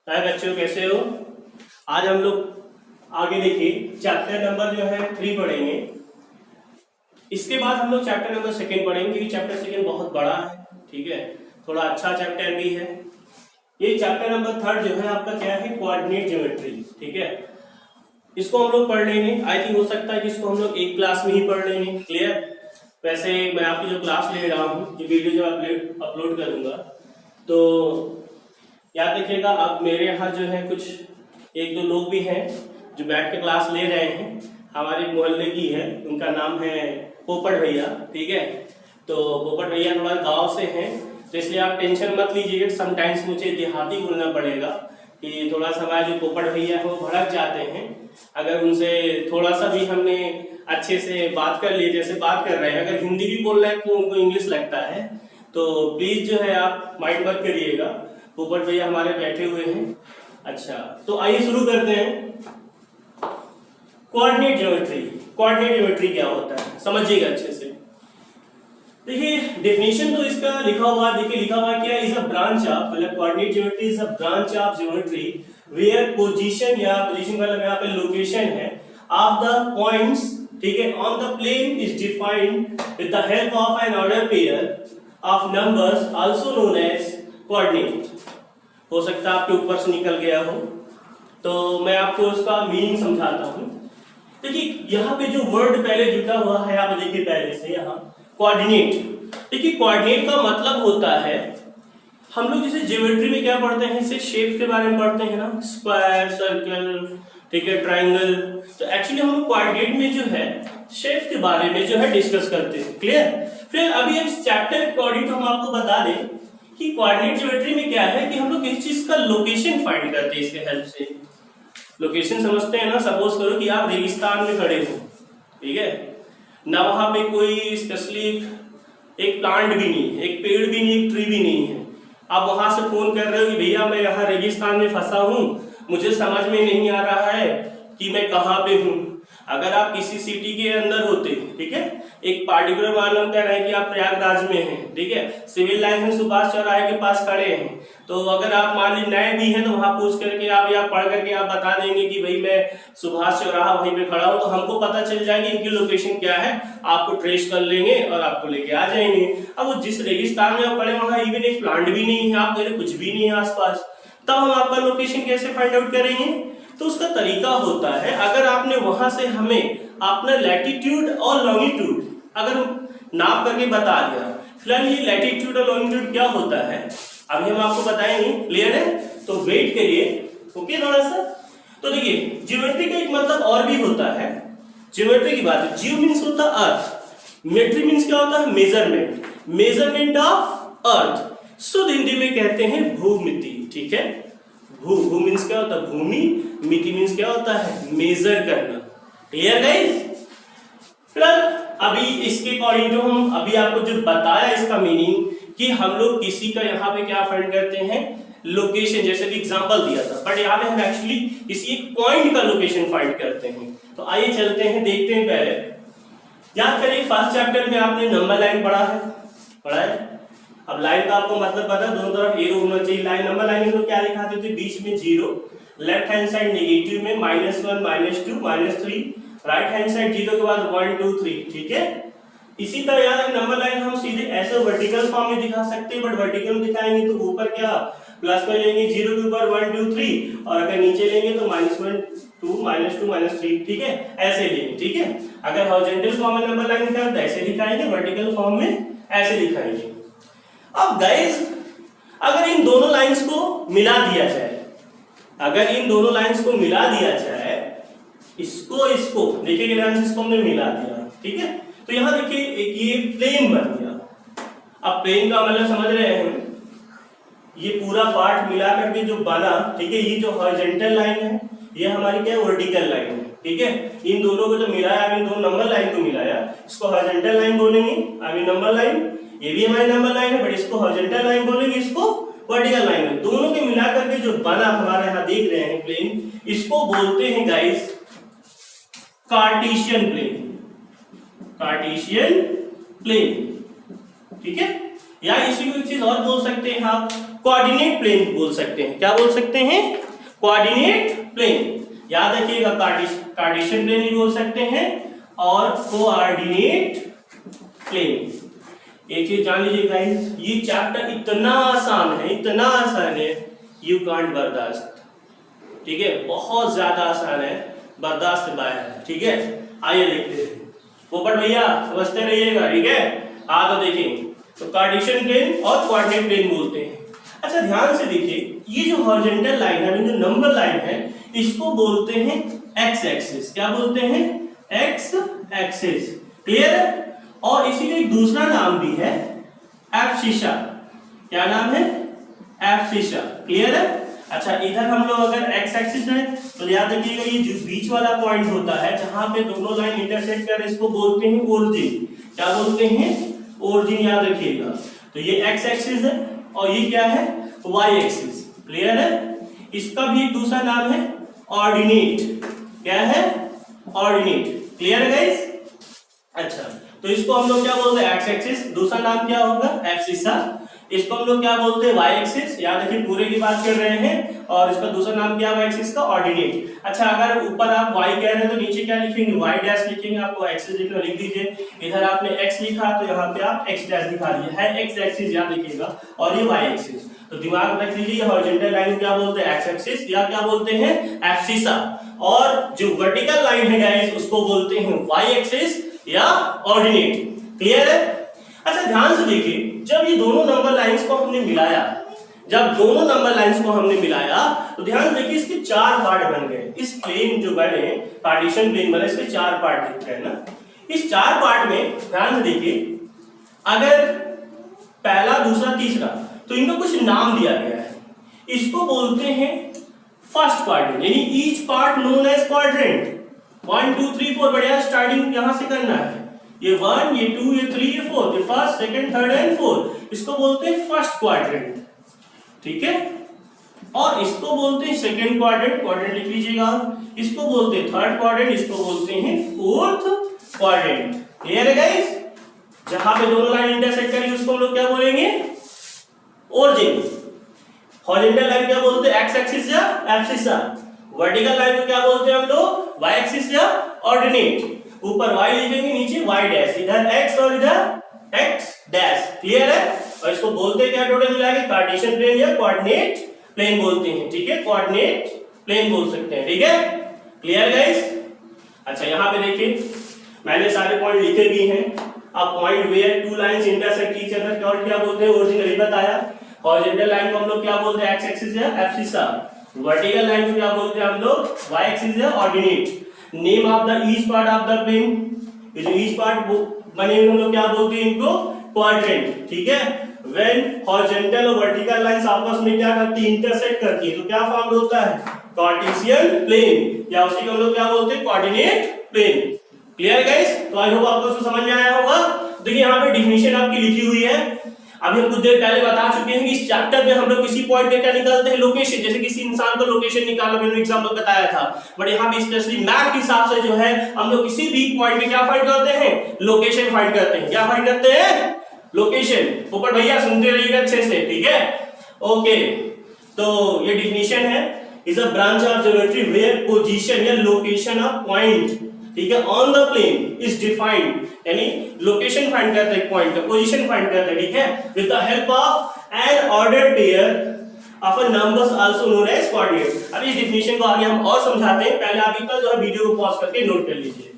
हाय बच्चों, कैसे हो? आज हम लोग आगे देखिए चैप्टर नंबर जो है 3 पढ़ेंगे। इसके बाद हम लोग चैप्टर नंबर 2 पढ़ेंगे क्योंकि चैप्टर 2 बहुत बड़ा है। ठीक है, थोड़ा अच्छा चैप्टर भी है। ये चैप्टर नंबर 3 जो है आपका क्या है, कोऑर्डिनेट ज्योमेट्री। ठीक है, इसको हम लोग पढ़ लेंगे। आई थिंक हो सकता है कि इसको हम लोग एक क्लास में ही पढ़ लेंगे। क्लियर? वैसे मैं आपकी जो क्लास ले रहा हूँ, ये वीडियो जो अपलोड करूंगा, तो याद रखिएगा। अब मेरे यहाँ जो है कुछ एक दो लोग भी हैं जो बैठ के क्लास ले रहे हैं, हमारे मोहल्ले की है। उनका नाम है पोपट भैया। ठीक है, तो पोपट भैया थोड़ा गांव से हैं, तो इसलिए आप टेंशन मत लीजिएगा। समटाइम्स मुझे देहाती बोलना पड़ेगा कि थोड़ा सा हमारे जो पोपट भैया है वो भड़क जाते हैं। अगर उनसे थोड़ा सा भी हमने अच्छे से बात कर लिए, जैसे बात कर रहे हैं, अगर हिंदी भी बोल रहे हैं तो उनको इंग्लिश लगता है, तो प्लीज जो है आप माइंड मत करिएगा। पोपट भैया हमारे बैठे हुए हैं। अच्छा, तो आइए शुरू करते हैं। Coordinate geometry. कोऑर्डिनेट ज्योमेट्री क्या होता है समझिएगा अच्छे से। देखिए डेफिनेशन तो इसका लिखा हुआ है, देखिए लिखा हुआ है क्या, इज अ ब्रांच ऑफ, मतलब coordinate geometry is a branch of geometry where position, या पोजीशन मतलब यहाँ पे लोकेशन है, ऑफ द पॉइंट्स, ठीक है, on the plane is defined with the help of an order pair of numbers also known as coordinate. हो सकता है आपके ऊपर से निकल गया हो, तो मैं आपको उसका मीनिंग समझाता हूं। देखिए यहाँ पे जो वर्ड पहले जुटा हुआ है, आप देखिए पहले से यहाँ कोऑर्डिनेट। देखिए कोऑर्डिनेट का मतलब होता है, हम लोग जैसे ज्योमेट्री में क्या पढ़ते हैं, इसे शेप के बारे में पढ़ते हैं ना, स्क्वायर, सर्कल, ठीक है, ट्राइंगल। तो एक्चुअली हम लोग कोऑर्डिनेट में जो है शेप के बारे में जो है डिस्कस करते हैं। क्लियर? फिर अभी इस चैप्टर के अकॉर्डिंग हम आपको बता दें कि कोऑर्डिनेट ज्योमेट्री में क्या है कि हम लोग किस चीज का लोकेशन फाइंड करते हैं इसके हेल्प से। लोकेशन समझते हैं ना, सपोज करो कि आप रेगिस्तान में खड़े हो, ठीक है ना, वहां पे कोई स्पेशली एक प्लांट भी नहीं है, एक पेड़ भी नहीं, एक ट्री भी नहीं है। आप वहां से फोन कर रहे हो कि भैया मैं यहाँ रेगिस्तान में फंसा हूँ, मुझे समझ में नहीं आ रहा है कि मैं कहाँ पे हूँ। अगर आप किसी सिटी के अंदर होते, ठीक है, एक पार्टिकुलर मालूम कर रहे हैं कि आप प्रयागराज में हैं, ठीक है, सिविल लाइन में सुभाष चौराहे के पास खड़े हैं, तो अगर आप मान लीजिए नए भी हैं तो वहां पूछ करके आप या पढ़ करके आप बता देंगे कि भाई मैं सुभाष चौराहा वहीं पे खड़ा हूं, तो हमको पता चल जाएगी इनकी लोकेशन क्या है, आपको ट्रेस कर लेंगे और आपको लेके आ जाएंगे। अब वो जिस रेगिस्तान में आप खड़े वहां इवन एक प्लांट भी नहीं है, आप कुछ भी नहीं है आसपास, तब हम आपका लोकेशन कैसे फाइंड आउट करेंगे? तो उसका तरीका होता है, अगर आपने वहां से हमें अपना लैटिट्यूड और लॉन्गिट्यूड अगर नाप करके बता दिया। फिलहाल ये लैटिट्यूड और लॉन्गिट्यूड क्या होता है अभी हम आपको बताएंगे। क्लियर है? तो वेट करिए, ओके थोड़ा सा। तो देखिए ज्योमेट्री का एक मतलब और भी होता है। ज्योमेट्री की बात है, जियो मीन्स होता है अर्थ, मेट्री मीन्स क्या होता है, मेजरमेंट, मेजरमेंट ऑफ अर्थ। शुद्ध हिंदी में कहते हैं भूमिति। ठीक है, भू मीन्स क्या होता है, भूमि, मिति मीन्स क्या होता है, मेजर करना। Clear guys? फिलहाल अभी इसके अकॉर्डिंग जो हम अभी आपको जो बताया इसका मीनिंग कि हम लोग किसी का यहाँ पे क्या फाइंड करते हैं, लोकेशन, जैसे कि एग्जांपल दिया था, बट यहाँ पे हम एक्चुअली किसी एक पॉइंट का लोकेशन फाइंड करते हैं। तो आइए चलते हैं, देखते हैं। पहले याद करिए फर्स्ट चैप्टर में आपने नंबर लाइन पढ़ा है। अब लाइन का आपको मतलब पता है, दोनों तरफ एरो होना चाहिए। लाइन नंबर लाइन में तो क्या लिखाते थे, बीच में 0, लेफ्ट हैंड साइड नेगेटिव में -1, -2, -3, राइट हैंड साइड 0 के बाद 1 2 3। ठीक है, इसी तरह याद है नंबर लाइन हम सीधे ऐसे वर्टिकल फॉर्म में दिखा सकते हैं, बट वर्टिकल में दिखाएंगे तो ऊपर क्या प्लस में लेंगे, 0 के ऊपर 1 2 3, और अगर नीचे लेंगे तो -1 2 -2 -3। ठीक है, ऐसे लेंगे। ठीक है, अगर हॉरिजॉन्टल फॉर्म में नंबर लाइन दिखाएं तो ऐसे दिखाएंगे, वर्टिकल फॉर्म में ऐसे दिखाएंगे। अब गाइस अगर इन दोनों लाइंस को मिला दिया जाए, अगर इन दोनों लाइंस को मिला दिया जाए, इसको देखिए ध्यान से, इसको हमने मिला दिया, ठीक है, तो यहां देखिए एक ये प्लेन बन गया। अब प्लेन का मतलब समझ रहे हैं, ये पूरा पार्ट मिला करके जो बना, ठीक है, ये जो हॉरिजॉन्टल लाइन है ये हमारी क्या है, वर्टिकल लाइन है। ठीक है, इन दोनों को जो मिलाया, इन दोनों नंबर लाइन को मिलाया, इसको हॉरिजॉन्टल लाइन बोलेंगे, अभी नंबर लाइन, ये भी हमारी नंबर लाइन है, बट इसको हॉरिजॉन्टल लाइन बोलेंगे, इसको वर्टिकल लाइन है। दोनों के मिला करके जो बना हमारा यहाँ देख रहे हैं प्लेन, इसको बोलते हैं guys Cartesian plane. Cartesian plane, ठीक है, या इसी को एक चीज और बोल सकते हैं आप, कोऑर्डिनेट प्लेन बोल सकते हैं। क्या बोल सकते हैं? Coordinate plane. याद रखिएगा, कार्टेशियन प्लेन भी बोल सकते हैं और कोऑर्डिनेट प्लेन। एक चीज जान लीजिए गाइस, ये चैप्टर इतना आसान है, यू कांट बर्दाश्त। ठीक है, बहुत ज्यादा आसान है, बर्दाश्त से बाहर है। ठीक है, आइए देखते हैं। पोपट भैया समझते रहिएगा। ठीक है, तो देखिए, तो कार्टेशियन प्लेन और कोऑर्डिनेट प्लेन बोलते हैं। अच्छा ध्यान से देखिए, ये जो हॉरिजॉन्टल लाइन है, जो नंबर लाइन है, इसको बोलते हैं एक्स एक्सिस। क्या बोलते हैं? X axis. क्लियर है? और इसी का एक दूसरा नाम भी है एब्सिसा। क्या नाम है? एब्सिसा। क्लियर है? अच्छा, इधर हम लोग अगर एक्स एक्सिस है तो याद रखिएगा, ये जो बीच वाला पॉइंट होता है जहां पे दोनों लाइन इंटरसेक्ट कर, इसको बोलते हैं ओरिजिन। क्या बोलते हैं? ओरिजिन। याद रखिएगा, तो ये एक्स एक्सिस है और ये क्या है? Y axis. क्लियर है? इसका भी एक दूसरा नाम है ऑर्डिनेट। क्या है? ऑर्डिनेट। क्लियर है गाइस? अच्छा, तो इसको हम लोग क्या बोलते हैं? X axis. दूसरा नाम क्या होगा? एब्सिसा। इसको हम लोग क्या बोलते हैं? Y axis. याद रखिए, पूरे की बात कर रहे हैं। और इसका दूसरा नाम क्या है एक्सिस का? ऑर्डिनेट। अच्छा, अगर ऊपर आप y कह रहे हैं तो नीचे क्या लिखेंगे? y डैश लिखेंगे। आपको एक्सिस लिखना, लिख दीजिए। इधर आपने x लिखा तो यहाँ पे आप x डैश दिखा दीजिए। है x एक्सिस, याद रखिएगा, और ये y एक्सिस। तो दिमाग में रख लीजिए, ये हॉरिजॉन्टल लाइन क्या बोलते हैं? एक्स एक्सिस, या क्या बोलते हैं? एब्सिसा। और जो वर्टिकल लाइन है गाइस, उसको बोलते हैं y एक्सिस या ऑर्डिनेट। क्लियर है? अच्छा, ध्यान से देखिए, जब ये दोनों नंबर लाइंस को हमने मिलाया, तो ध्यान से देखिए, इसके चार पार्ट बन गए। इस प्लेन जो बने, कार्टेशियन प्लेन बने, इसके चार पार्ट दिखते हैं ना। इस चार पार्ट में ध्यान से देखिए, अगर पहला, दूसरा, तीसरा, तो इनको कुछ नाम दिया गया है। इसको बोलते हैं फर्स्ट क्वाड्रेंट, यानी each part known as quadrant. 1 2 3 4, बढ़िया, स्टार्टिंग यहां से करना है। ये 1, ये 2, ये 3, ये 4, ये first, second, third and fourth. इसको बोलते हैं फर्स्ट क्वाड्रेंट। ठीक है, और इसको बोलते हैं सेकंड क्वाड्रेंट लिख लीजिएगा। इसको बोलते हैं थर्ड क्वाड्रेंट, इसको बोलते हैं फोर्थ क्वाड्रेंट। क्लियर है गाइस? जहां पे दोनों लाइन इंटरसेक्ट करेंगे उसको हम लोग क्या बोलेंगे? ओरिजिन। हॉरिजॉन्टल लाइन क्या बोलते हैं? एक्स एक्सिस या एब्सिसा। वर्टिकल लाइन को क्या बोलते हैं हम लोग? वाई एक्सिस या ऑर्डिनेट। ऊपर y लिखेंगे, नीचे y डैश, इधर x और इधर x डैश। क्लियर है? और इसको बोलते हैं क्या टोटल मिला के? कार्टेशियन प्लेन या कोऑर्डिनेट प्लेन बोलते हैं। ठीक है, कोऑर्डिनेट प्लेन बोल सकते हैं। ठीक है, क्लियर गाइस? अच्छा, यहाँ पे देखिए, मैंने सारे पॉइंट लिखे भी हैं। अब point where two lines intersect each other, और क्या बोलते हैं? ओरिजिन बताया। हॉरिजॉन्टल लाइन को हम लोग क्या बोलते हैं? एक्स एक्सिस या एब्सिसा। वर्टिकल लाइन को क्या बोलते हैं हम लोग? वाई एक्सिस या ordinate. Name of the each part of the plane, ये जो ईच पार्ट बने हुए हम लोग क्या बोलते हैं? इनको क्वाड्रेंट। ठीक है, व्हेन हॉरिजॉन्टल और वर्टिकल लाइंस आपस में क्या करती है? इंटरसेक्ट करती है, तो क्या फॉर्म होता है? कार्टेशियन प्लेन, या उसी को हम लोग क्या बोलते हैं? Coordinate plane. Clear guys? तो आई होप आपको इसको समझ में आया होगा। देखिए, यहाँ पे डिफिनेशन आपकी लिखी हुई है। अभी हम कुछ देर पहले बता चुके हैं कि इस चैप्टर में हम लोग किसी पॉइंट पे क्या निकालते हैं? लोकेशन। जैसे किसी इंसान को लोकेशन निकालना, मैंने एग्जांपल बताया था। बट यहाँ पे स्पेशली मैप के हिसाब से जो है, हम लोग किसी भी पॉइंट पे क्या फाइंड करते हैं? लोकेशन फाइंड करते हैं। क्या फाइंड करते हैं? लोकेशन। ऊपर भैया सुनते रहिएगा अच्छे से। ठीक है, ओके। तो ये डिफिनेशन है, is a branch of geometry where position या लोकेशन ऑफ पॉइंट, ठीक है, on the plane is defined, यानी लोकेशन फाइंड करते हैं, पॉइंट का पोजीशन फाइंड करते हैं। ठीक है, with the help of an ordered pair of a numbers also known as coordinate. अब इस डिफिनेशन को आगे हम और समझाते हैं। पहले आप इतना जो है वीडियो को पॉज करके नोट कर लीजिए।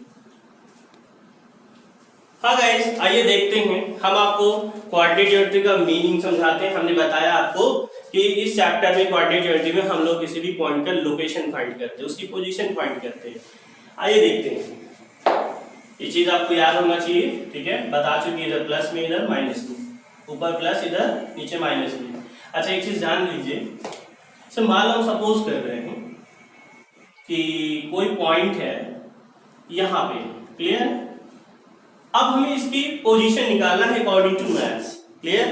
हाँ गाइस, आइए देखते हैं, हम आपको कोऑर्डिनेट ज्योमेट्री का मीनिंग समझाते हैं। हमने बताया आपको कि इस चैप्टर में कोऑर्डिनेट ज्योमेट्री में हम लोग किसी भी पॉइंट का लोकेशन फाइंड करते हैं, उसकी पोजीशन फाइंड करते हैं। आइए देखते हैं, ये चीज आपको याद होना चाहिए। ठीक है, बता चुकी है, इधर प्लस में, इधर माइनस में, ऊपर प्लस, इधर नीचे माइनस में। अच्छा, एक चीज जान लीजिए, मान लो हम सपोज कर रहे हैं कि कोई पॉइंट है यहाँ पे। क्लियर? अब हमें इसकी पोजीशन निकालना है अकॉर्डिंग टू मैथ्स। क्लियर?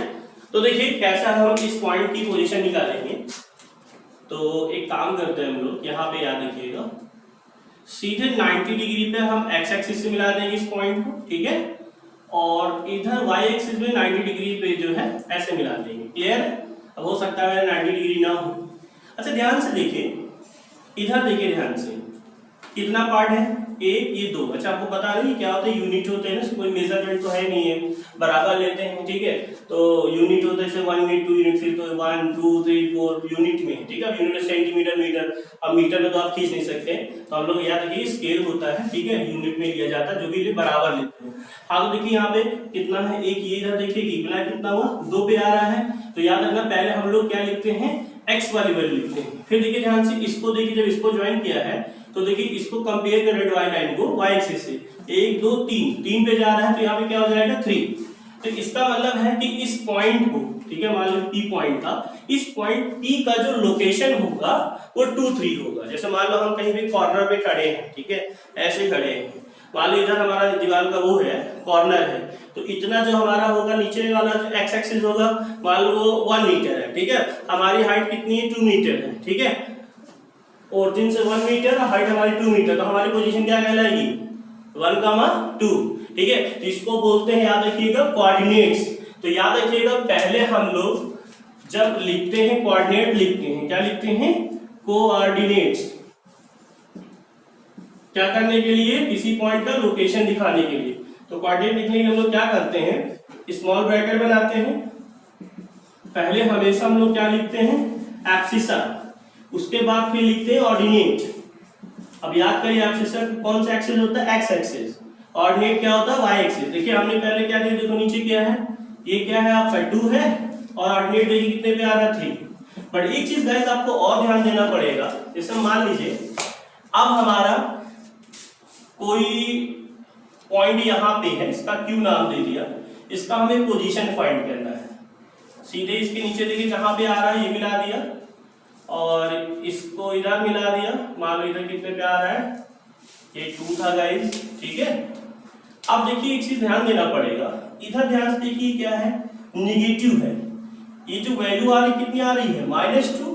तो देखिए कैसा हम इस पॉइंट की पोजीशन निकालेंगे। तो एक काम करते हैं हम लोग, यहाँ पे याद रखिएगा, सीधे 90 डिग्री पे हम एक्स एक्सिस से मिला देंगे इस पॉइंट को। ठीक है, और इधर वाई एक्सिस में 90 डिग्री पे जो है ऐसे मिला देंगे। क्लियर? अब हो सकता है 90 डिग्री ना हो। अच्छा ध्यान से देखिए, इधर देखिए ध्यान से, कितना पार्ट है, एक ये दो। अच्छा आपको पता नहीं क्या होता है, यूनिट होते हैं ना, कोई मेजरमेंट तो है नहीं है, बराबर लेते हैं, ठीक है। तो यूनिट होते हैं 1 यूनिट 2 यूनिट, फिर तो 1 2 3 4 यूनिट में, ठीक है। यूनिट सेंटीमीटर मीटर, अब मीटर में तो आप खींच नहीं सकते, तो हम लोग याद रखिए स्केल होता है, ठीक है, यूनिट में लिया जाता है, जो भी बराबर लेते हैं। हाँ तो देखिए यहाँ पे कितना है, एक ये इधर देखिए इक्वल कितना हुआ 2 पे आ रहा है, तो याद रखना पहले हम लोग क्या लिखते हैं, x वाली वैल्यू लिखते हैं। फिर देखिए ध्यान से इसको देखिए, जब इसको ज्वाइन किया है तो देखिए इसको कंपेयर कर रेड वाई लाइन को y एक्सिस से, 1 2 3 पे जा रहा है, तो यहाँ पे क्या हो जाएगा 3। तो इसका मतलब है कि इस पॉइंट को, ठीक है, मान लो P पॉइंट था, इस पॉइंट P का जो लोकेशन होगा वो 2 3 होगा। जैसे मान लो हम कहीं भी कॉर्नर पे खड़े हैं, ठीक है, ऐसे खड़े हैं, मान लो इधर हमारा दीवार का वो है कॉर्नर है, तो इतना जो हमारा होगा नीचे वाला जो एक्स एक्सिस होगा, मान लो वो 1 मीटर है, ठीक है, हमारी हाइट कितनी है 2 मीटर है, ठीक है, ओरिजिन से 1 मीटर, हाइट हमारी 2 मीटर, तो हमारी पोजीशन क्या कहलाएगी 1, 2, ठीक है। तो इसको बोलते हैं, याद रखिएगा, कोऑर्डिनेट्स। तो याद रखिएगा पहले हम लोग जब लिखते हैं कोऑर्डिनेट लिखते हैं, क्या लिखते हैं, कोऑर्डिनेट्स, क्या करने के लिए, किसी पॉइंट का लोकेशन दिखाने के लिए। तो कोऑर्डिनेट लिखने के लिए हम लोग क्या करते हैं, स्मॉल ब्रैकेट बनाते हैं, पहले हमेशा हम लोग क्या लिखते हैं, एब्सिसा, उसके बाद फिर लिखते हैं ऑर्डिनेट। अब याद करिए एब्सिसा कौन सा एक्सिस होता है, एक्स एक्सिस, ऑर्डिनेट क्या होता है, वाई एक्सिस। देखिए हमने पहले क्या दिया, देखो नीचे क्या है, ये क्या है आपका 2 है, और ऑर्डिनेट देखिए कितने पे आ रहा है 3। बट एक चीज गाइस आपको और ध्यान देना पड़ेगा, जैसे मान लीजिए अब हमारा कोई पॉइंट यहाँ पे है, इसका क्यू नाम दे दिया, इसका हमें पोजीशन फाइंड करना है। सीधे इसके नीचे देखिए जहां पे आ रहा है ये मिला दिया, और इसको इधर मिला दिया, मान लो इधर कितने पे आ रहा है, ये 2 था गाइस, ठीक है। अब देखिए एक चीज ध्यान देना पड़ेगा, इधर ध्यान से देखिए क्या है, निगेटिव है, ये जो वैल्यू आ रही कितनी आ रही है -2,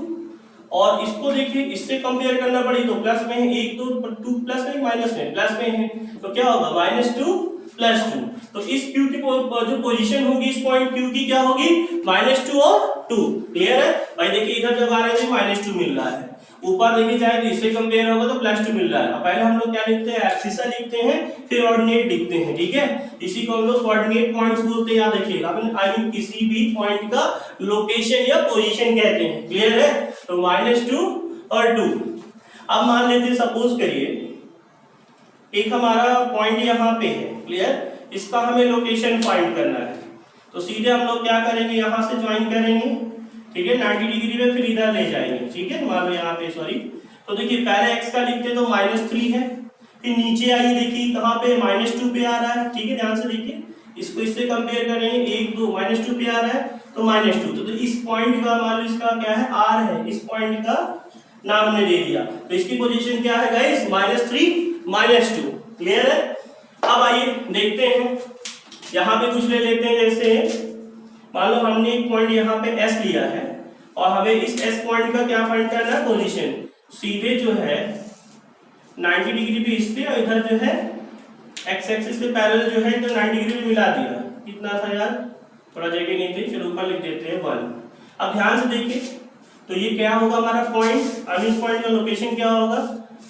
और इसको देखिए इससे कंपेयर करना पड़ेगी तो प्लस में है, 1 2 प्लस में माइनस में, प्लस में है, तो क्या होगा -2 + 2। तो इस Q की जो पोजीशन होगी इस पॉइंट Q की क्या होगी, -2 और 2। क्लियर है भाई, देखिए इधर जब आ रहे थे -2 मिल रहा है, ऊपर देखिए जाए तो इससे कंपेयर होगा तो +2 मिल रहा है। अब पहले हम लोग क्या लिखते हैं, एब्सिसा लिखते हैं, फिर ऑर्डिनेट लिखते हैं, ठीक है। इसी को हम लोग कोऑर्डिनेट पॉइंट्स बोलते हैं, याद रखिएगा, आई मीन किसी भी पॉइंट का लोकेशन या पोजीशन कहते हैं। क्लियर है, तो -2 और 2। अब मान लेते हैं सपोज करिए एक हमारा पॉइंट यहाँ पे है, क्लियर, इसका हमें लोकेशन फाइंड करना है, तो सीधे हम लोग क्या करेंगे, यहाँ से ज्वाइन करेंगे, ठीक है, 90 डिग्री में, फिर इधर ले जाएंगे, ठीक है, मान लो यहाँ पे सॉरी, तो देखिए पहले x का लिखते तो -3 है, फिर नीचे आइए देखिए कहाँ पे -2 पे आ रहा है, ठीक है, ध्यान से देखिए, इसको इससे कंपेयर करेंगे, 1 2 -2 पे आ रहा है, तो -2, तो इस पॉइंट का मान लो इसका क्या है, r है, इस पॉइंट का नाम हमने दे दिया, तो इसकी पोजीशन क्या है गाइस, -3 -2। क्लियर है। अब आइए देखते हैं, यहाँ पे कुछ ले लेते हैं, जैसे मान लो हमने एक पॉइंट यहाँ पे S लिया है, और हमें इस S पॉइंट का क्या फाइंड करना है, पोजीशन। सीधे जो है 90 डिग्री पे इससे, और इधर जो है x एक्सिस के पैरेलल जो है इधर 90 डिग्री पे मिला दिया। कितना था यार, थोड़ा जगह नहीं थी, चलो ऊपर लिख देते हैं 1। अब ध्यान से देखिए, तो ये क्या होगा हमारा पॉइंट, अब इस पॉइंट का लोकेशन क्या होगा,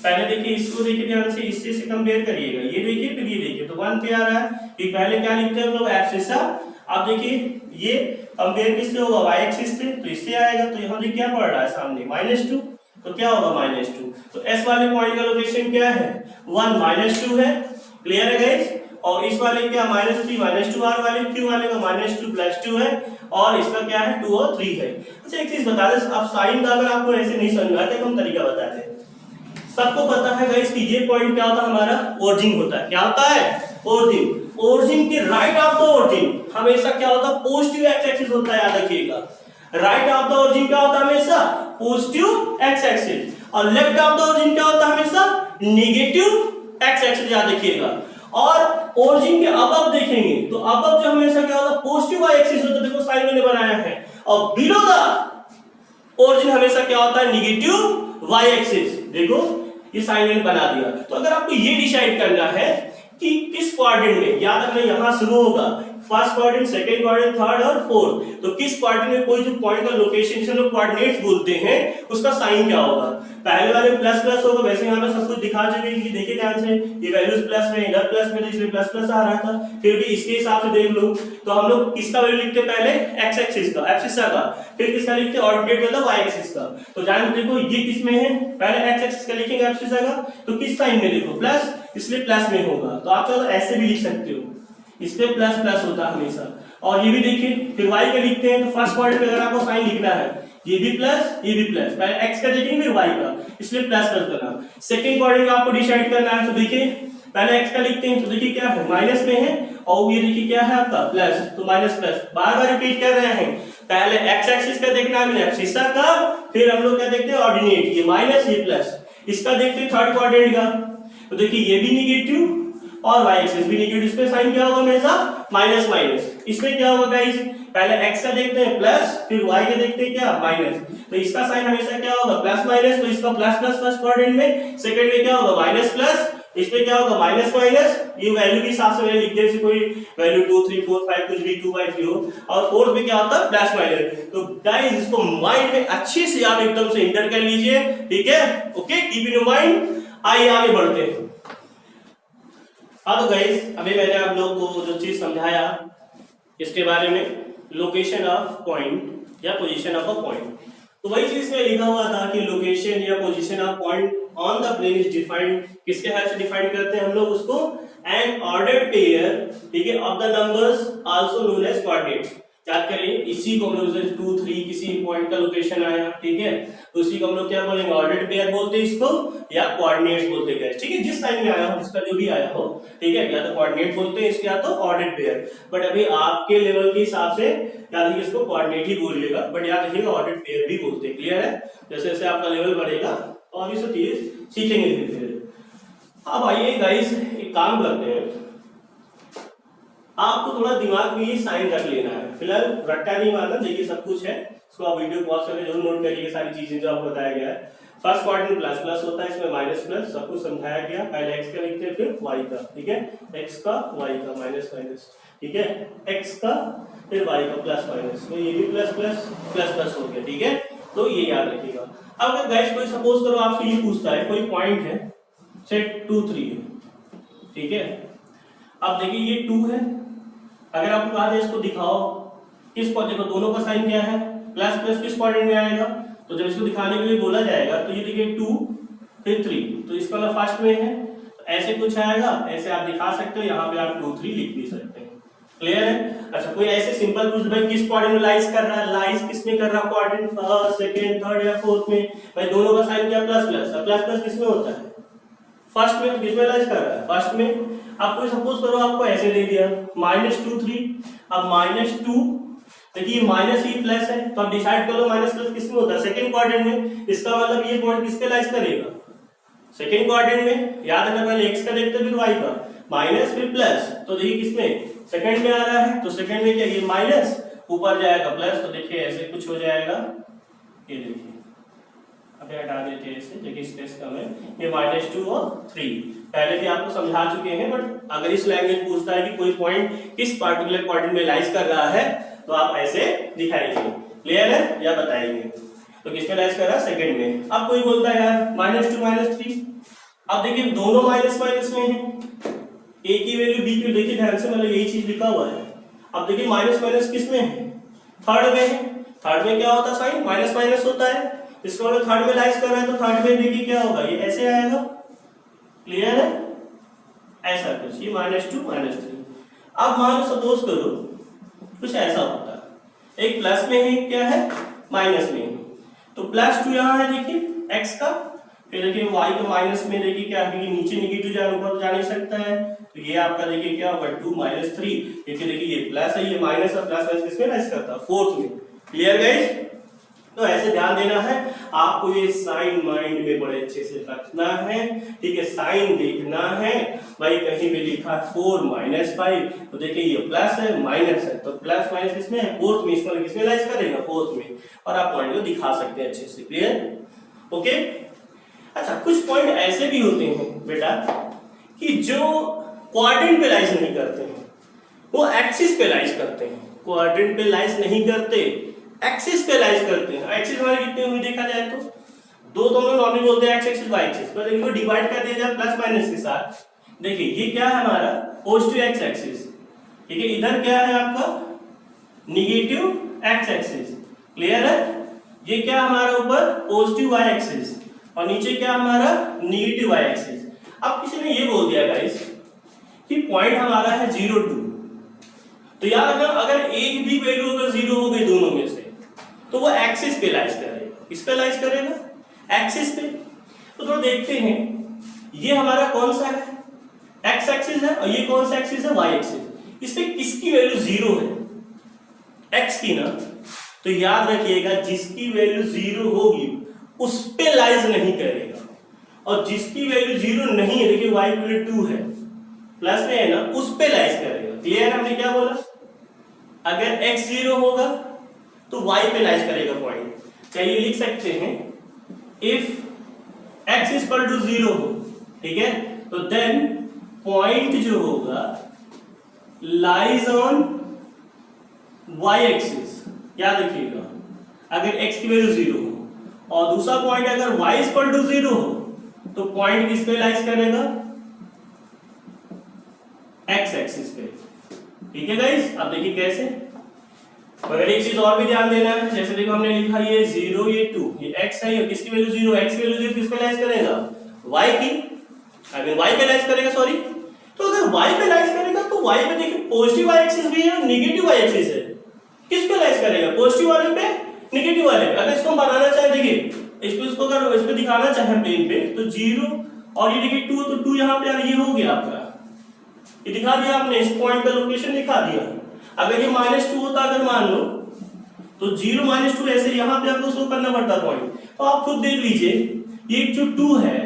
पहले देखिए इसको देखिए ध्यान से, इससे से कंपेयर करिएगा, ये देखिए फिर ये देखिए, तो 1 पे आ रहा है, फिर पहले क्या लिखते हैं हम लोग, एब्सिसा। अब देखिए ये कंपेयर किससे होगा, y एक्सिस से, तो इससे आएगा, तो यहाँ देखिए क्या पड़ रहा है सामने -2, तो क्या होगा -2, तो S वाले पॉइंट का लोकेशन क्या है, 1 -2 है। क्लियर है गाइस, और इस वाले क्या -3 -2, R वाले Q वाले का -2 + 2 है, और इसका क्या है 2 और 3 है। अच्छा एक चीज बता दें, अब साइन का अगर आपको ऐसे नहीं समझ आता तो हम तरीका बताते हैं। सबको पता है गाइस कि ये पॉइंट क्या होता है, हमारा ओरिजिन होता है, क्या होता है, ओरिजिन। ओरिजिन के राइट ऑफ द ओरिजिन हमेशा क्या होता है, पॉजिटिव एक्स एक्सिस होता है, याद रखिएगा। राइट ऑफ द ओरिजिन क्या होता है, हमेशा पॉजिटिव एक्स एक्सिस, और लेफ्ट ऑफ द ओरिजिन क्या होता है, हमेशा नेगेटिव एक्स एक्सिस, याद रखिएगा। और ओरिजिन के अबव देखेंगे तो अबव जो हमेशा क्या होता है, पॉजिटिव वाई एक्सिस होता है, देखो साइन मैंने बनाया है, और बिलो द ओरिजिन हमेशा क्या होता है, नेगेटिव वाई एक्सिस, देखो ये साइन मैंने बना दिया। तो अगर आपको ये डिसाइड करना है कि किस क्वाड्रेंट में, याद रखना यहाँ शुरू होगा first quadrant, second quadrant, third और फोर्थ, तो किस क्वाड्रेंट में कोई जो पॉइंट का लोकेशन जिसे लोग कोऑर्डिनेट्स बोलते हैं उसका साइन क्या होगा। पहले वाले प्लस प्लस होगा, वैसे यहाँ पे सब कुछ दिखा चुके हैं, देखिए ध्यान से, ये वैल्यूज प्लस में, इधर प्लस में, इसलिए प्लस प्लस आ रहा था, फिर भी इसके हिसाब से देख लो तो हम लोग किसका वैल्यू लिखते पहले एक्स एक्सिस का, एब्सिसा का, फिर किसका लिखते ऑर्डिनेट मतलब वाई एक्सिस का। तो जान देखो ये किस में है, पहले एक्स एक्सिस का लिखेंगे एब्सिसा का, तो किस साइन में देखो प्लस, इसलिए प्लस में होगा, तो आप चलो ऐसे भी लिख सकते हो, इसमें प्लस प्लस होता है हमेशा। और ये भी देखिए फिर y का लिखते हैं, तो फर्स्ट क्वाड्रेंट में अगर आपको साइन लिखना है ये भी प्लस ये भी प्लस, पहले x का देखेंगे फिर y का, इसलिए प्लस प्लस करना। सेकंड क्वाड्रेंट में आपको डिसाइड करना है, तो देखिए पहले x का लिखते हैं, तो देखिए क्या है माइनस में है, और ये देखिए क्या है आपका प्लस, तो माइनस प्लस बार बार रिपीट कर रहे हैं। पहले x एक्सिस का देखना है एब्सिसा का, फिर हम लोग क्या देखते हैं ऑर्डिनेट, ये माइनस ये प्लस, इसका देखते हैं थर्ड क्वाड्रेंट का, तो देखिए ये भी निगेटिव और y एक्सिस भी निगेटिव, इसमें साइन क्या होगा हमेशा माइनस माइनस। इसमें क्या होगा गाइस, पहले x का देखते हैं प्लस, फिर y का देखते हैं क्या माइनस, तो इसका साइन हमेशा क्या होगा प्लस माइनस, तो इसका प्लस प्लस फर्स्ट क्वाड्रेंट में, सेकंड में क्या होगा माइनस प्लस, इसमें क्या होगा माइनस माइनस, ये वैल्यू के हिसाब से मैंने लिख दिया, जैसे कोई वैल्यू 2 3 4 5 कुछ भी 2/3 हो, और फोर्थ में क्या होता है प्लस माइनस। तो गाइस इसको माइंड में अच्छे से आप एकदम से इंटर कर लीजिए, ठीक है, ओके, कीप इन माइंड। आइए आगे बढ़ते हैं। हाँ तो गाइस अभी मैंने आप लोग को जो चीज समझाया इसके बारे में, लोकेशन ऑफ पॉइंट या पोजीशन ऑफ अ पॉइंट, तो वही चीज में लिखा हुआ था कि लोकेशन या position of point on the plane is defined, किसके हेल्प से डिफाइन करते हैं हम लोग उसको, एन ऑर्डर्ड पेयर, ठीक है, of the numbers also known as coordinates. याद करिए इसी को हम लोग 2 3 किसी पॉइंट का लोकेशन आया, ठीक है, तो उसी को हम लोग क्या बोलेंगे ऑर्डर्ड पेयर बोलते हैं इसको, या कोऑर्डिनेट्स बोलते हैं, ठीक है, जिस टाइम में आया हो जिसका जो भी आया हो, ठीक है, या तो कोऑर्डिनेट बोलते हैं इसके, या तो ऑर्डर्ड पेयर, बट अभी आपके लेवल के हिसाब से याद रखिए इसको कोऑर्डिनेट ही बोलिएगा, बट याद रखिएगा ऑर्डर्ड पेयर भी बोलते हैं, क्लियर है। जैसे जैसे आपका लेवल बढ़ेगा और ये सब चीज सीखेंगे धीरे धीरे। अब आइए गाइस एक काम करते हैं, आपको थोड़ा दिमाग में ये साइन रख लेना है, फिलहाल रट्टा नहीं मारना, देखिए सब कुछ है, इसको आप वीडियो पॉज करके जरूर नोट करिए सारी चीजें जो आपको बताया गया है। फर्स्ट क्वाड्रेंट प्लस प्लस होता है, इसमें माइनस प्लस सब कुछ समझाया गया, पहले x का लिखते हैं फिर y का, ठीक है, x का y का माइनस माइनस, ठीक है, x का फिर y का प्लस माइनस, तो ये भी प्लस प्लस प्लस प्लस हो गया, ठीक है, तो ये याद रखिएगा। अब अगर गाइस कोई सपोज करो आपसे ये पूछता है, कोई पॉइंट है सेट 2 3 है, ठीक है, अब देखिए ये 2 है, अगर आपको कहा जाए इसको दिखाओ किस को, देखो दोनों का साइन क्या है प्लस प्लस, किस क्वाड्रेंट में आएगा, तो जब इसको दिखाने के लिए बोला जाएगा तो ये देखिए 2 फिर 3, तो इसका मतलब फर्स्ट में है, तो ऐसे कुछ आएगा, ऐसे आप दिखा सकते हो, यहाँ पे आप 2 3 लिख भी सकते हैं, क्लियर है। अच्छा कोई ऐसे सिंपल पूछ भाई किस क्वाड्रेंट में लाइज कर रहा है, लाइज किसमें कर रहा है क्वाड्रेंट, फर्स्ट सेकंड थर्ड या फोर्थ में, भाई दोनों का साइन क्या प्लस प्लस, प्लस प्लस किसमें होता है फर्स्ट में, किसमें लाइज कर रहा है फर्स्ट में। आप कोई सपोज करो आपको ऐसे दे दिया -2 3, अब -2 देखिए माइनस ही प्लस है, तो आप डिसाइड कर लो माइनस प्लस किसमें होता है सेकंड क्वाड्रेंट में, इसका मतलब ये पॉइंट किसके लाइज करेगा सेकंड क्वाड्रेंट में। याद रखना पहले x का देखते फिर y का, माइनस फिर प्लस, तो देखिए किसमें सेकंड में आ रहा है, तो सेकंड में क्या ये माइनस ऊपर जाएगा प्लस, तो देखिए ऐसे कुछ हो जाएगा, ये देखिए अभी हटा देते हैं इसे, देखिए स्पेस कम है, ये -2 और 3 पहले भी आपको समझा चुके हैं, बट अगर इस लैंग्वेज पूछता है कि कोई पॉइंट किस पार्टिकुलर क्वाड्रेंट में लाइज कर रहा है, तो आप ऐसे दिखाएंगे, क्लियर है, या बताएंगे, तो किसमें लाइज कर रहा है सेकंड में। अब कोई बोलता है यार -2 -3, अब देखिए दोनों माइनस माइनस में है, a की वैल्यू b की, देखिए ध्यान से, मतलब यही चीज लिखा हुआ है। अब देखिए माइनस माइनस किसमें है थर्ड में है, थर्ड में क्या होता है साइन माइनस माइनस होता है, इसको अगर थर्ड में लाइज कर रहा है तो थर्ड में देखिए क्या होगा, ये ऐसे आएगा, क्लियर है, ऐसा कुछ, ये -2 -3। अब मान सपोज करो कुछ ऐसा होता है, एक प्लस में है क्या है माइनस में है, तो +2 यहाँ है देखिए x का, फिर देखिए y का माइनस में देखिए क्या है, नीचे निगेटिव जाए ऊपर तो जा नहीं सकता है, तो ये आपका देखिए क्या होगा 2 -3, देखिए ये प्लस है, ये माइनस और प्लस माइनस किसमें लाइज करता है फोर्थ में, क्लियर गाइस। तो ऐसे ध्यान देना है आपको, ये साइन माइंड में बड़े अच्छे से रखना है, ठीक है, साइन देखना है, भाई कहीं भी लिखा 4 -5, तो देखिए ये प्लस है माइनस है, तो प्लस माइनस किसमें है फोर्थ में, इसको किसमें लाइज करेगा फोर्थ में, और आप पॉइंट को दिखा सकते हैं अच्छे से, क्लियर ओके। अच्छा कुछ पॉइंट ऐसे भी होते हैं बेटा कि जो क्वाड्रेंट पे लाइज नहीं करते हैं, वो एक्सिस पे लाइज करते हैं। क्वाड्रेंट पे लाइज नहीं करते, एक्सिस पे लाइज करते हैं। एक्सिस हमारी कितनी हुई देखा जाए तो दो, तो हम लोग नॉर्मली बोलते हैं एक्स एक्सिस वाई एक्सिस, पर इनको डिवाइड कर दिया जाए प्लस माइनस के साथ। देखिए ये क्या है हमारा पॉजिटिव एक्स एक्सिस, ठीक है, इधर क्या है आपका निगेटिव एक्स एक्सिस, क्लियर है। ये क्या हमारा ऊपर पॉजिटिव वाई एक्सिस और नीचे क्या हमारा निगेटिव वाई एक्सिस। अब किसी ने ये बोल दिया गाइस कि पॉइंट हमारा है 0 2, तो यार अगर एक भी वैल्यू अगर 0 हो गई दोनों में से तो वो एक्सिस पे लाइज करेगा। किस पे लाइज करेगा? एक्सिस पे। तो थोड़ा देखते हैं ये हमारा कौन सा है, एक्स एक्सिस है, और ये कौन सा एक्सिस है, वाई एक्सिस। इस पे किसकी वैल्यू 0 है? एक्स की ना। तो याद रखिएगा जिसकी वैल्यू 0 होगी उस पे लाइज नहीं करेगा, और जिसकी वैल्यू 0 नहीं है, देखिए y की वैल्यू 2 है, प्लस में है ना, उस पे लाइज करेगा। क्लियर? हमने क्या बोला, अगर x 0 होगा तो y पे लाइज करेगा पॉइंट। चलिए लिख सकते हैं if x is equal to 0 हो, ठीक है, तो देन पॉइंट जो होगा लाइज ऑन y एक्सिस। याद रखिएगा अगर x की वैल्यू 0 हो और दूसरा पॉइंट अगर y इज इक्वल टू 0 हो तो पॉइंट किस पे लाइज करेगा? x एक्सिस पे। ठीक है गाइस, अब देखिए कैसे। अगर एक चीज और भी ध्यान देना है, जैसे देखो हमने लिखा ये 0 ये 2, ये x है, ये किसकी वैल्यू 0, x की वैल्यू 0 किस पे लाइज करेगा? y की, आई मीन y पे लाइज करेगा, सॉरी। तो अगर y पे लाइज करेगा तो y पे देखिए पॉजिटिव y एक्सिस भी है और नेगेटिव y एक्सिस है। किस पे लाइज करेगा? पॉजिटिव वाले पे, नेगेटिव वाले पे। अगर इसको बनाना चाहे, देखिए इसको अगर इस पे दिखाना चाहे प्लेन पे तो 0 और ये देखिए 2, तो 2 यहां पे ये हो गया आपका, ये दिखा दिया आपने, इस पॉइंट का लोकेशन दिखा दिया। अगर ये -2 होता, अगर मान लो तो 0 -2 ऐसे यहां पे आपको शो करना पड़ता पॉइंट। तो आप खुद देख लीजिए ये जो 2 है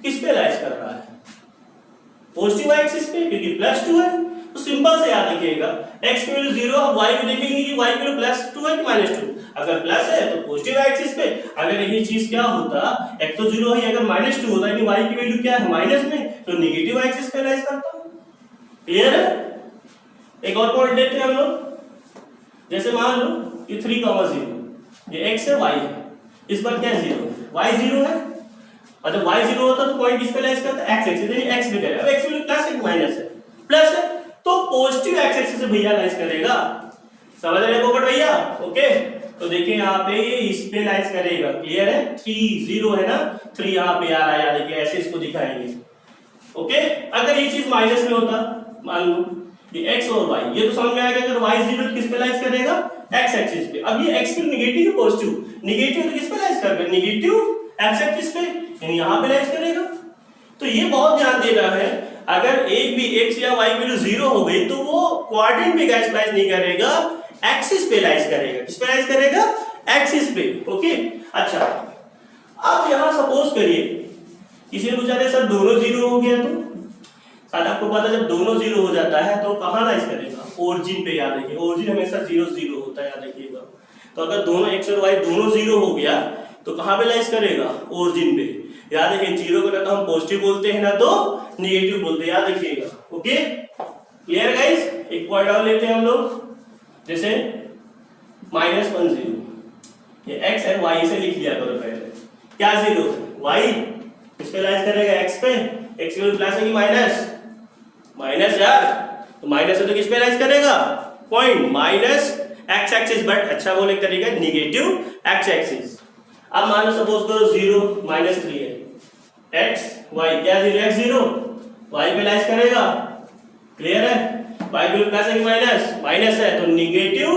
किस पे लाइज कर रहा है? पॉजिटिव एक्सिस पे, क्योंकि +2 है। तो सिंपल से याद रखिएगा x की वैल्यू 0 और y को देखेंगे कि y की वैल्यू +2 है कि -2। अगर प्लस है तो पॉजिटिव एक्सिस पे, अगर ये चीज क्या होता, x तो 0 है, अगर -2 होता यानी y की वैल्यू क्या है माइनस में, तो नेगेटिव एक्सिस पे लाइज करता। क्लियर है? एक और पॉइंट लेते हैं हम लोग। जैसे मान लो ये 3,0, ये x है, y है, इस पर क्या 0 है, y 0 है, और जब y 0 होता तो पॉइंट किस पे लाइज करता है? x एक्सिस, यानी x पे करेगा। अब x वैल्यू प्लस है कि माइनस है? प्लस है, तो पॉजिटिव x एक्सिस से भैया लाइज करेगा। समझ रहे हो भैया? ओके, तो देखिए यहाँ पे ये इस पे लाइज करेगा। क्लियर है? 3 0 है ना, 3 यहाँ पे आ रहा है, देखिए ऐसे इसको दिखाएंगे। ओके, अगर ये चीज माइनस में होता, मान लो ये x और y, ये तो समझ में आएगा। अगर y 0 किस पे लाइज करेगा? x एक्सिस पे। अब ये x की नेगेटिव है पॉजिटिव, नेगेटिव तो किस पे लाइज करेगा? नेगेटिव x एक्सिस पे, यानी यहां पे लाइज करेगा। तो ये बहुत ध्यान देना है, अगर एक भी x या y वैल्यू 0 हो गई तो वो क्वाड्रेंट पे गाइस लाइज नहीं करेगा, एक्सिस पे लाइज करेगा। किस पे लाइज करेगा? एक्सिस पे। ओके, अच्छा अब यहां सपोज करिए किसी ने पूछा सर दोनों 0 हो गया, तो शायद आपको पता है जब दोनों 0 हो जाता है तो कहां लाइज करेगा? ओरिजिन पे। याद रखिए ओरिजिन हमेशा 0 0 होता है, याद रखिएगा। तो अगर दोनों x और y दोनों 0 हो गया तो कहां पे लाइज करेगा? ओरिजिन पे। याद रखिए 0 को ना तो हम पॉजिटिव बोलते हैं ना तो नेगेटिव बोलते हैं, याद रखिएगा। Okay, clear guys? एक पॉइंट और लेते हैं हम लोग, जैसे -1 0, ये x है, y से लिख लिया करो पहले। क्या 0 है? y किस पे लाइज करेगा? x पे। x की वैल्यू प्लस है कि माइनस? माइनस यार, तो माइनस है तो किस पे लाइज करेगा? Point minus x axis, but अच्छा बोले तरीका नेगेटिव x एक्सिस। अब मान लो सपोज करो 0 -3 है, x y क्या 0 x 0 y पे लाइज करेगा। क्लियर है? y की वैल्यू प्लस है कि माइनस? माइनस है तो नेगेटिव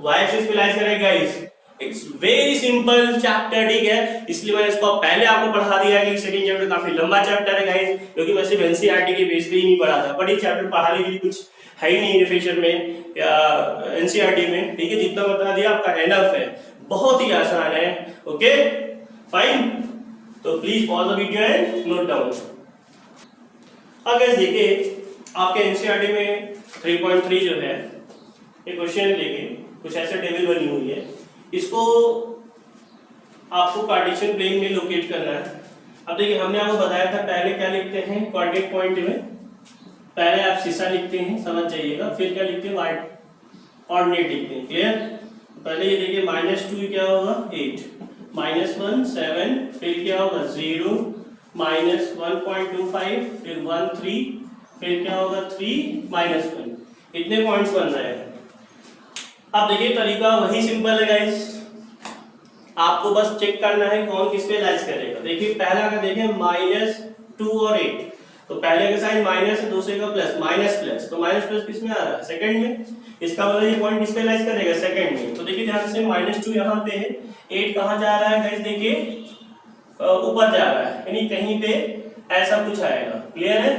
y एक्सिस पे लाइज करेगा। Guys it's very simple chapter, ठीक है, इसलिए मैंने इसको पहले आपको पढ़ा दिया कि सेकंड चैप्टर काफी लंबा चैप्टर है गाइस, क्योंकि मैं सिर्फ एनसीईआरटी के बेस पे ही नहीं पढ़ा था, बट ये चैप्टर पढ़ाने के लिए कुछ है ही नहीं रिविजन में या एनसीईआरटी में। ठीक है, जितना बता दिया आपका एनफ है, बहुत ही आसान है। ओके फाइन, तो please pause the video and note down. अब गाइस देखिए आपके एनसीईआरटी में 3.3 जो है ये क्वेश्चन लेके कुछ ऐसे टेबल बनी हुई है, इसको आपको कार्टेशियन प्लेन में लोकेट करना है। अब देखिए हमने आपको बताया था पहले क्या लिखते हैं कोऑर्डिनेट पॉइंट में, पहले आप शीशा लिखते हैं, समझ जाइएगा, फिर क्या लिखते हैं, वाइट ऑर्डिनेट लिखते हैं। क्लियर? पहले ये देखिए -2 क्या होगा 8, -1 7, फिर क्या होगा 0, -1.25, फिर 1 3, फिर क्या होगा 3 -1। इतने पॉइंट्स बन रहे हैं। अब देखिए तरीका वही सिंपल है गाइस, आपको बस चेक करना है कौन किस पे लाइज करेगा। देखिए पहला का देखें -2 और 8, तो पहले का साइन माइनस है, दूसरे का प्लस, माइनस प्लस, तो माइनस प्लस किस में आ रहा है, सेकंड में। इसका मतलब ये पॉइंट किस पे लाइज करेगा, सेकंड में। तो देखिए ध्यान से -2 यहाँ पे है, 8 कहाँ जा रहा है गाइस, देखिए ऊपर जा रहा है, यानी कहीं पे ऐसा कुछ आएगा। क्लियर है?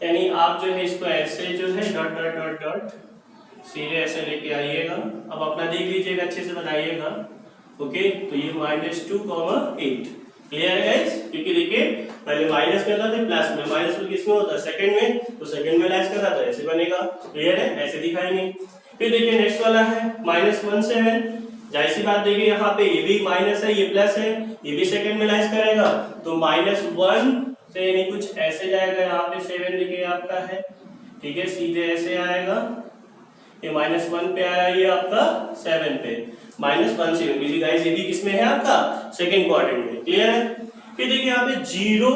यानी आप जो है इसको ऐसे जो है डॉट डॉट डॉट डॉट सीधे ऐसे लेके आइएगा। अब अपना देख लीजिएगा, अच्छे से बनाइएगा। ओके, तो ये -2, 8। क्लियर है गाइस? क्योंकि देखिए पहले माइनस में था, फिर प्लस में, माइनस में किसमें होता है, सेकंड में, तो सेकंड में लाइज कर रहा था, ऐसे बनेगा। क्लियर है? ऐसे दिखाएंगे। फिर देखिए नेक्स्ट वाला है -1 7, जाहिर सी बात देखिए यहाँ पे ये भी माइनस है, ये प्लस है, ये भी सेकंड में लाइज करेगा, तो -1 से यानी कुछ ऐसे जाएगा, यहाँ पे 7 देखिए आपका है, ठीक है, सीधे ऐसे आएगा, ये -1 पे आया, ये आपका 7 पे, -1 से गाइस ये भी किसमें है आपका, सेकंड क्वाड्रेंट में। क्लियर है? फिर देखिए यहाँ पे 0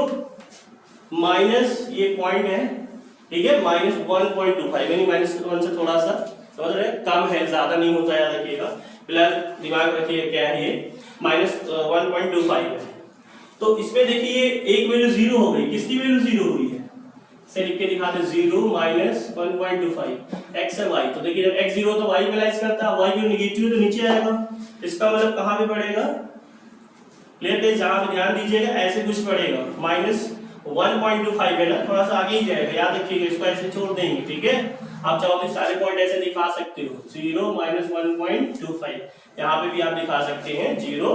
माइनस ये पॉइंट है, ठीक है, -1.25, यानी -1 से थोड़ा सा समझ रहे कम है, ज्यादा नहीं होता, याद रखिएगा। फिलहाल दिमाग रखिए क्या है, ये -1.25 है। तो इसमें देखिए एक वैल्यू 0 हो गई, किसकी वैल्यू 0 हुई है, से लिख के दिखाते 0 -1.25, x है y। तो देखिए जब x 0 तो y पे लाइज करता है, y क्यों नेगेटिव तो नीचे आएगा, इसका मतलब कहाँ पे पड़ेगा, क्लियर है? जहां पे ध्यान दीजिएगा ऐसे कुछ पड़ेगा, -1.25 है ना, थोड़ा सा आगे ही जाएगा, याद रखिएगा, इसको ऐसे छोड़ देंगे। ठीक है, आप चाहो तो सारे पॉइंट ऐसे दिखा सकते हो, 0 -1.25, यहाँ पे भी आप दिखा सकते हैं 0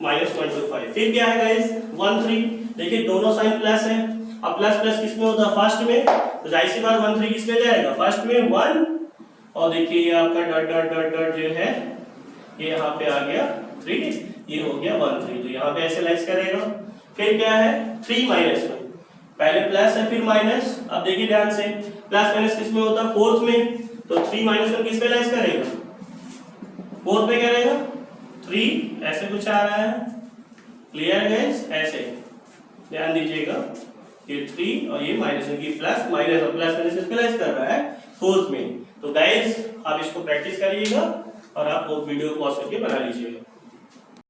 -1.25। फिर क्या है गाइस 1 3, देखिए दोनों साइन प्लस है, अब प्लस प्लस किसमें होता है, फर्स्ट में, तो जाहिर सी बात 1 3 किसमें जाएगा, फर्स्ट में 1, और देखिए ये आपका डॉट डॉट डॉट डॉट जो है ये यहाँ पे आ गया 3, ये हो गया 1 3, तो यहाँ पे ऐसे लाइज करेगा। फिर क्या है 3 -1, पहले प्लस है फिर माइनस, अब देखिए ध्यान से प्लस माइनस किसमें होता है, फोर्थ में, तो 3 -1 किस पे लाइज करेगा, फोर्थ में करेगा, 3 ऐसे कुछ आ रहा है। Clear guys? ऐसे ध्यान दीजिएगा, ये 3 और ये -1 की प्लस माइनस, और प्लस माइनस किस पे लाइज कर रहा है, फोर्थ में। तो गाइस आप इसको प्रैक्टिस करिएगा और आप वो वीडियो पॉज करके बना लीजिएगा।